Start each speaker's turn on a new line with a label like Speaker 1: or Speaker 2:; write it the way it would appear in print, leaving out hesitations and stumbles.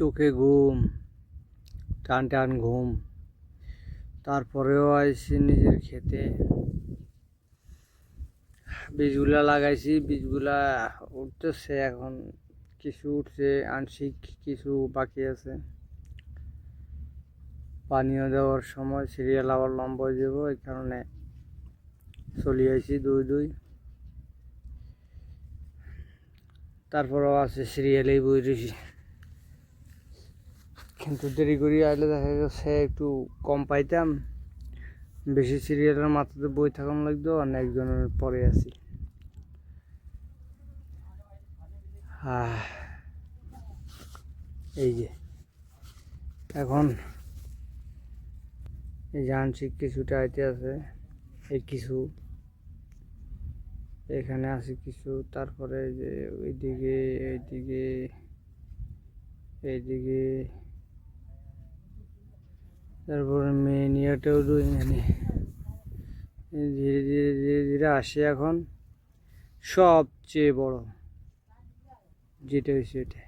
Speaker 1: চোখে ঘুম, টান টান ঘুম। তারপরেও আইছি নিজের খেতে, বীজগুলা লাগাইছি, বীজগুলা উঠতেছে এখন। কিছু উঠছে আংশিক, কিছু বাকি আছে। পানীয় দেওয়ার সময় সিরিয়াল আবার লম্বা হয়ে যাবো, এই কারণে চলে আইছি দুই। তারপরেও আছে সিরিয়ালেই বই রয়েছি, কিন্তু দেরি করে আইলে দেখা গেছে একটু কম পাইতাম। বেশি সিরিয়ালের মাথাতে বই থাকানো লাগতো, আর একজনের পরে আছি। এই যে এখন এই যে আংশিক কিছুটা আইতে আছে, এই কিছু এখানে আছে কিছু, তারপরে যে এইদিকে এইদিকে এইদিকে, তারপরে মেন ইয়াটাও এখানে ধীরে ধীরে ধীরে ধীরে আসে। এখন সবচেয়ে বড় যেটা হচ্ছে এটা।